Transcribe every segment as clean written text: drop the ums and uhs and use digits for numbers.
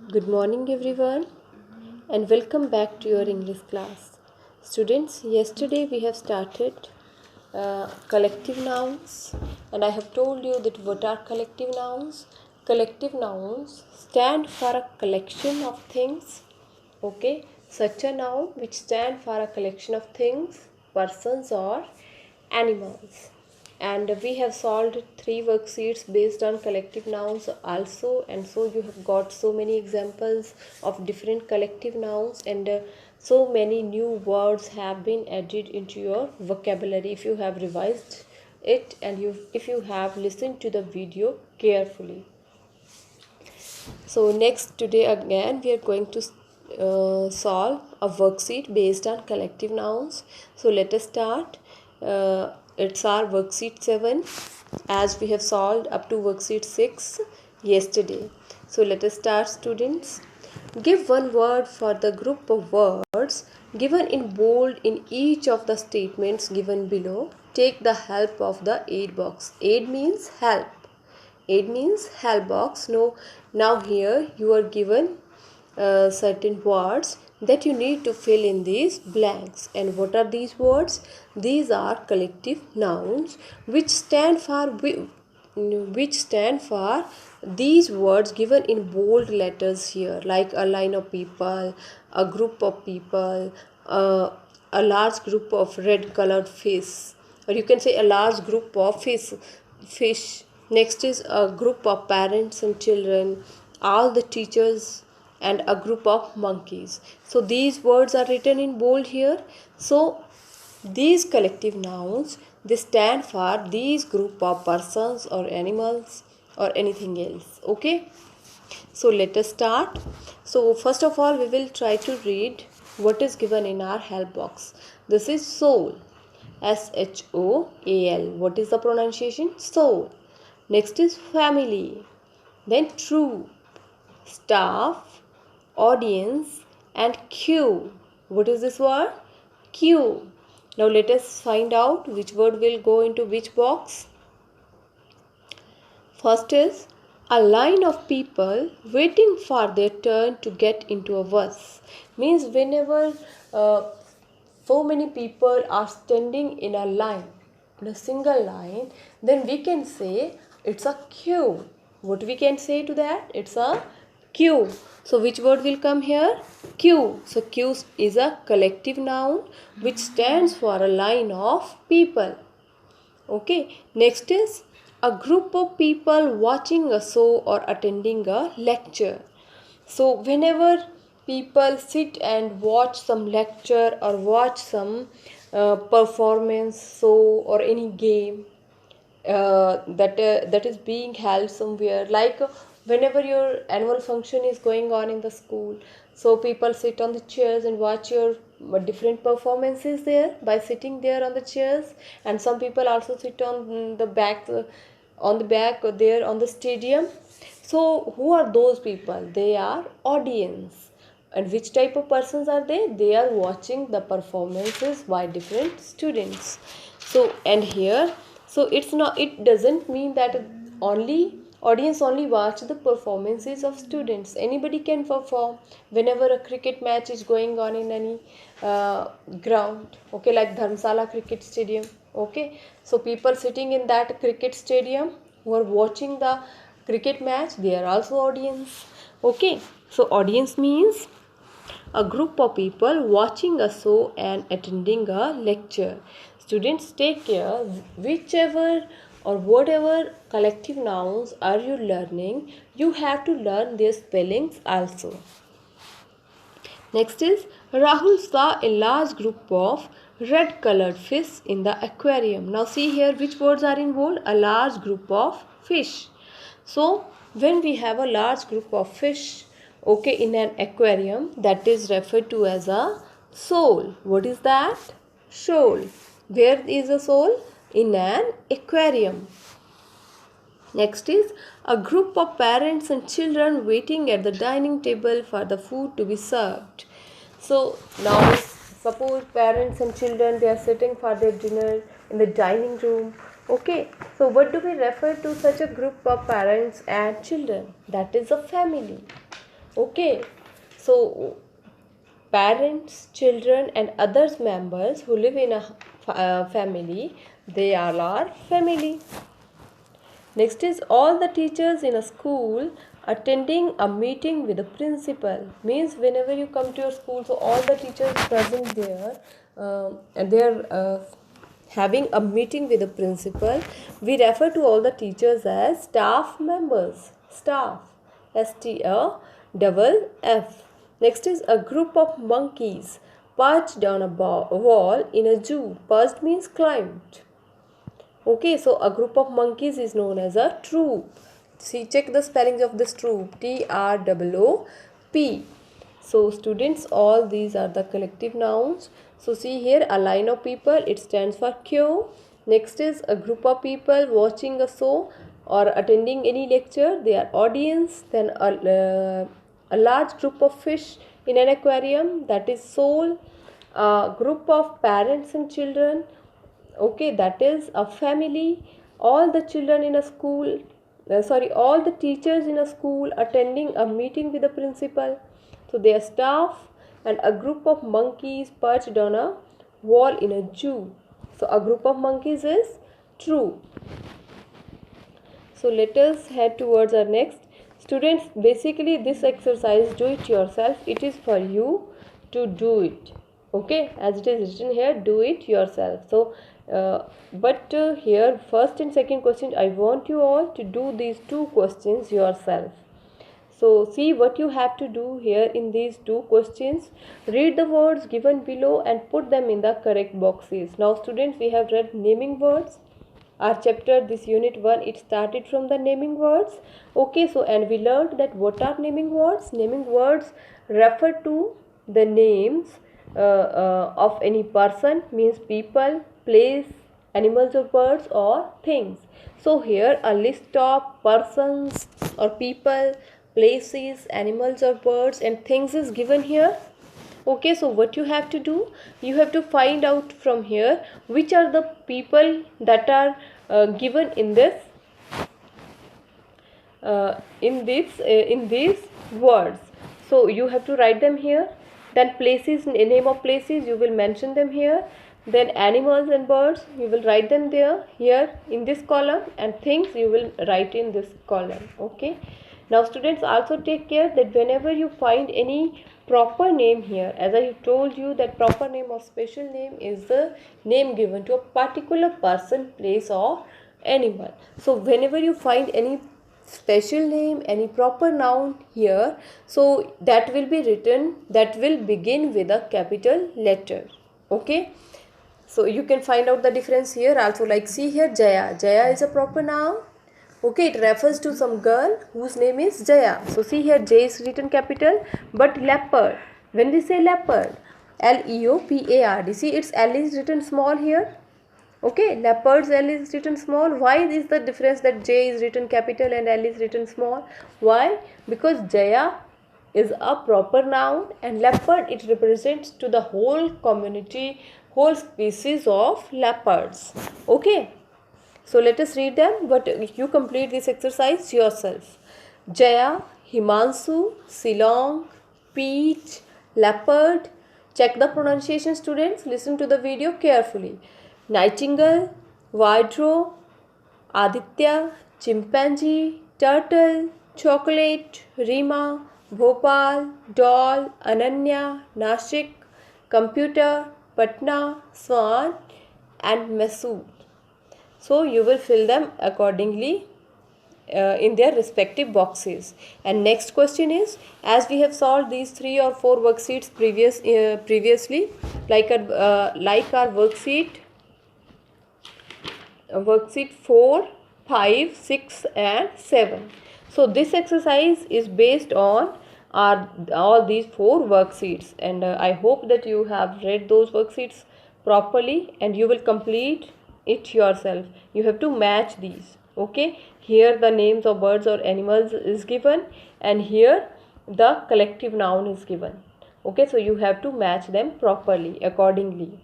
Good morning, everyone, and welcome back to your English class. Students, yesterday we have started collective nouns, and I have told you that what are collective nouns. Collective nouns stand for a collection of things, okay, such a noun which stand for a collection of things, persons, or animals. And we have solved 3 worksheets based on collective nouns also, and so you have got so many examples of different collective nouns, and so many new words have been added into your vocabulary if you have revised it and if you have listened to the video carefully. So next, today again we are going to solve a worksheet based on collective nouns. So let us start. It's our worksheet 7, as we have solved up to worksheet 6 yesterday. So let us start, students. Give one word for the group of words given in bold in each of the statements given below. Take the help of the aid box. Aid means help. Aid means help box. Now here you are given certain words that you need to fill in these blanks. And what are these words? These are collective nouns which stand for these words given in bold letters here, like a line of people, a group of people, a large group of red colored fish, or you can say a large group of fish. Next is a group of parents and children, all the teachers, and a group of monkeys. So these words are written in bold here. So these collective nouns, they stand for these group of persons or animals or anything else. Okay, so let us start. So first of all, we will try to read what is given in our help box. This is soul, SHOAL. What is the pronunciation? Soul. Next is family, then troop, staff, audience, and queue. What is this word? Queue. Now let us find out which word will go into which box. First is a line of people waiting for their turn to get into a bus. Means whenever so many people are standing in a line, in a single line, then we can say it's a queue. What we can say to that? It's a queue. So which word will come here? Queue. So queue is a collective noun which stands for a line of people. Okay, next is a group of people watching a show or attending a lecture. So whenever people sit and watch some lecture or watch some performance show or any game that is being held somewhere, like whenever your annual function is going on in the school, so people sit on the chairs and watch your different performances there by sitting there on the chairs, and some people also sit on the back there on the stadium. So who are those people? They are audience. And which type of persons are they? They are watching the performances by different students. So and here, so it doesn't mean that only audience only watch the performances of students. Anybody can perform whenever a cricket match is going on in any ground, okay, like Dharmsala cricket stadium. Okay, so people sitting in that cricket stadium who are watching the cricket match, they are also audience. Okay, so audience means a group of people watching a show and attending a lecture. Students, take care, whichever or whatever collective nouns are you learning, you have to learn their spellings also. Next is Rahul saw a large group of red colored fish in the aquarium. Now see here which words are in bold. A large group of fish. So when we have a large group of fish, okay, in an aquarium, that is referred to as a shoal. What is that? Shoal. Where is a shoal? In an aquarium. Next is a group of parents and children waiting at the dining table for the food to be served. So now suppose parents and children, they are sitting for their dinner in the dining room. Okay, so what do we refer to such a group of parents and children? That is a family. Okay, so parents, children, and others members who live in a family, they all are family. Next is all the teachers in a school attending a meeting with the principal. Means whenever you come to your school, so all the teachers present there, and they are having a meeting with the principal. We refer to all the teachers as staff members. Staff, STAFF. Next is a group of monkeys perched on a wall in a zoo. Perched means climbed. Okay, so a group of monkeys is known as a troop. See, check the spellings of this troop. TROOP. So students, all these are the collective nouns. So see here, a line of people, it stands for queue. Next is a group of people watching a show or attending any lecture. They are audience. Then a large group of fish in an aquarium, that is soul. A group of parents and children, okay, that is a family. All the children in a school, all the teachers in a school attending a meeting with the principal, so they are staff. And a group of monkeys perched on a wall in a zoo, so a group of monkeys is troop. So let us head towards our next. Students, basically this exercise, do it yourself. It is for you to do it. Okay, as it is written here, do it yourself. So here first and second question, I want you all to do these two questions yourself. So see what you have to do here in these two questions. Read the words given below and put them in the correct boxes. Now students, we have read naming words. Our chapter, this unit 1, it started from the naming words. Okay, so and we learned that what are naming words. Naming words refer to the names of any person, means people, place, animals or birds or things. So here a list of persons or people, places, animals or birds and things is given here. Okay, so what you have to do, you have to find out from here which are the people that are given in this in these words. So you have to write them here. Then places, name of places, you will mention them here. Then animals and birds, you will write them there, here in this column, and things you will write in this column. Okay, now students, also take care that whenever you find any proper name here, as I told you that proper name or special name is the name given to a particular person, place or animal. So whenever you find any special name, any proper noun here, so that will be written, that will begin with a capital letter. Okay, so you can find out the difference here also. Like see here, Jaya. Jaya is a proper noun. Okay, it refers to some girl whose name is Jaya. So see here, J is written capital, but leopard, when we say leopard, LEOPARD, see its L is written small here. Okay, leopard's L is written small. Why is the difference that J is written capital and L is written small? Why? Because Jaya is a proper noun and leopard, it represents to the whole community, whole species of leopards. Okay, so let us read them, but you complete this exercise yourself. Jaya, Himanshu, Silong, peach, leopard. Check the pronunciation, students. Listen to the video carefully. Nightingale, wardrobe, Aditya, chimpanzee, turtle, chocolate, Rima, Bhopal, doll, Ananya, Nashik, computer, Patna, swan and Masood. So you will fill them accordingly in their respective boxes. And next question is, as we have solved these 3 or 4 worksheets previously, like our worksheet 4, 5, 6 and 7. So this exercise is based on all these 4 worksheets, and I hope that you have read those worksheets properly and you will complete it yourself. You have to match these. Okay, here the names of birds or animals is given and here the collective noun is given. Okay, so you have to match them properly accordingly.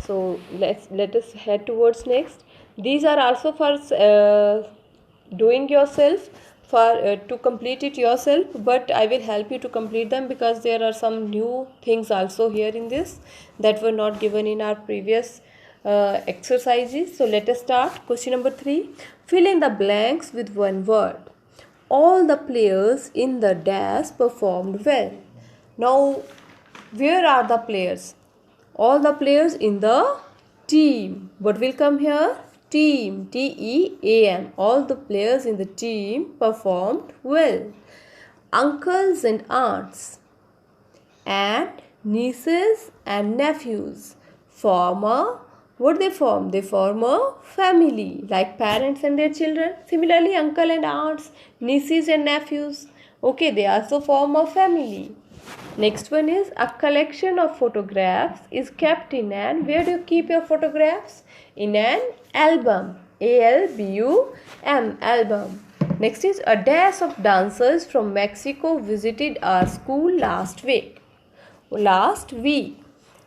So let us head towards next. These are also for doing yourself. to complete it yourself, but I will help you to complete them because there are some new things also here in this that were not given in our previous exercises. So let us start. Question number 3. Fill in the blanks with one word. All the players in the dash performed well. Now, where are the players? All the players in the team. What will come here? Team. T-E-A-M. All the players in the team performed well. Uncles and aunts and nieces and nephews form a, what they form? They form a family, like parents and their children. Similarly, uncle and aunts, nieces and nephews, okay, they also form a family. Next one is a collection of photographs is kept in an, where do you keep your photographs? In an album. A-L-B-U-M, album. Next is a dash of dancers from Mexico visited our school last week.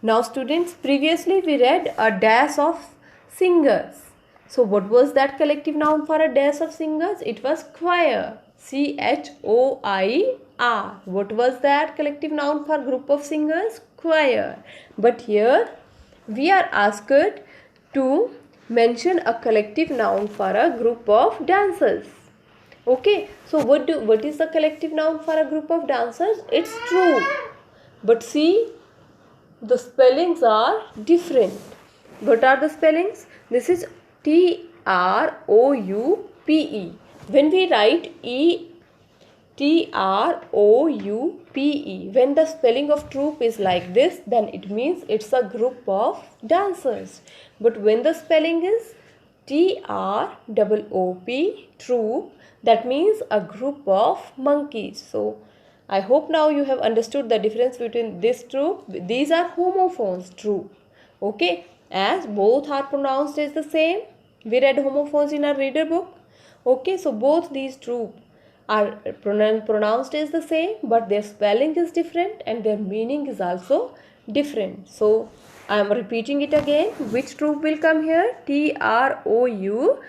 Now students, previously we read a dash of singers. So what was that collective noun for a dash of singers? It was choir. C-H-O-I-R. What was that collective noun for group of singers? Choir. But here we are asked to mention a collective noun for a group of dancers. Okay, so what is the collective noun for a group of dancers? It's troupe. But see, the spellings are different. What are the spellings? This is T-R-O-U-P-E. When we write T-R-O-U-P-E, when the spelling of troupe is like this, then it means it's a group of dancers. But when the spelling is T-R-O-O-P, troupe, that means a group of monkeys. So I hope now you have understood the difference between this troupe. These are homophones, troupe. Okay, as both are pronounced as the same. We read homophones in our reader book. Okay, so both these troupe are pronounced as the same, but their spelling is different and their meaning is also different. So I am repeating it again. Which troupe will come here? T-R-O-U-P-E.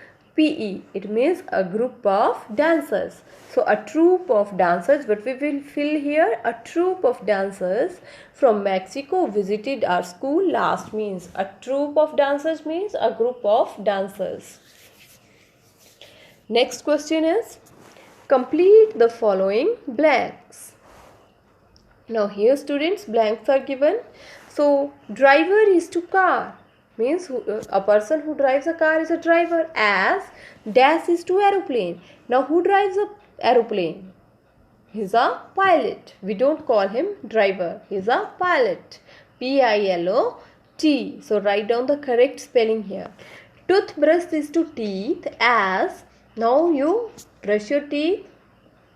It means a group of dancers. So a troupe of dancers, but we will fill here a troupe of dancers from Mexico visited our school last, means a troupe of dancers means a group of dancers. Next question is, complete the following blanks. Now here students, blanks are given. So driver is to car, means a person who drives a car is a driver, as dash is to aeroplane. Now who drives a aeroplane? He's a pilot. We don't call him driver. He's a pilot. P-I-L-O-T. So write down the correct spelling here. Toothbrush is to teeth, as, now you brush your teeth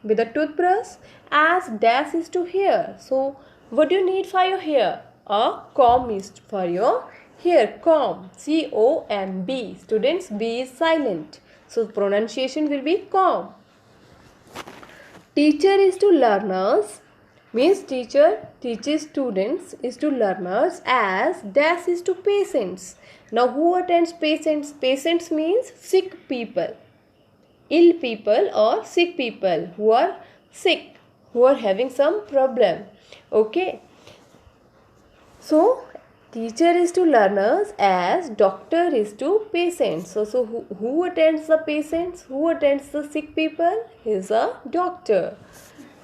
with a toothbrush, as dash is to hair. So what do you need for your hair? A comb is for your hair. Comb. C-O-M-B. Students, B is silent. So pronunciation will be comb. Teacher is to learners, means teacher teaches students, is to learners, as dash is to patients. Now who attends patients? Patients means sick people, ill people or sick people who are sick, who are having some problem. Okay. So teacher is to learners, as doctor is to patients. So who attends the patients? Who attends the sick people? He is a doctor.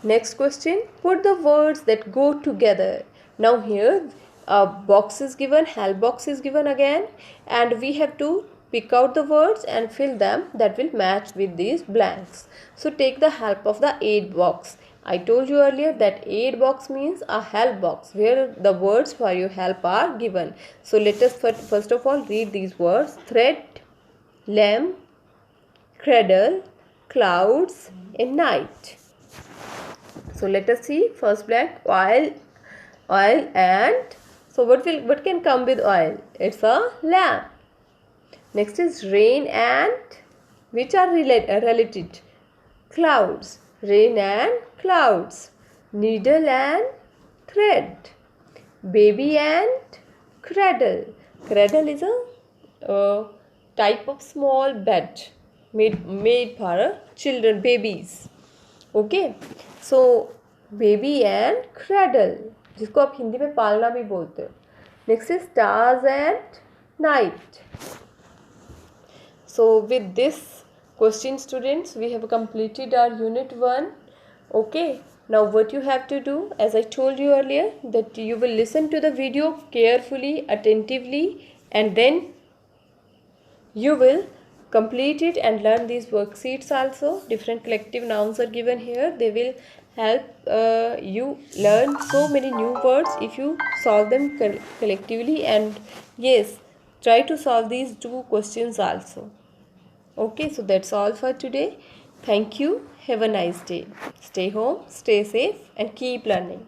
Next question, put the words that go together. Now here a box is given, help box is given again, and we have to pick out the words and fill them that will match with these blanks. So take the help of the aid box. I told you earlier that aid box means a help box where the words for your help are given. So let us first of all read these words: thread, lamp, cradle, clouds, and night. So let us see. First blank, oil, and so what can come with oil? It's a lamp. Next is rain and, which are related? Clouds. Rain and clouds. Needle and thread. Baby and cradle. Cradle is a type of small bed made for children, babies. Okay, so baby and cradle, जिसको आप हिंदी में पालना भी बोलते हो. Next is stars and night. So with this question, students, we have completed our unit 1. Okay, now what you have to do, as I told you earlier, that you will listen to the video carefully, attentively, and then you will complete it and learn these worksheets also. Different collective nouns are given here. They will help you learn so many new words if you solve them collectively. And yes, try to solve these 2 questions also. Okay, so that's all for today. Thank you. Have a nice day. Stay home, stay safe, and keep learning.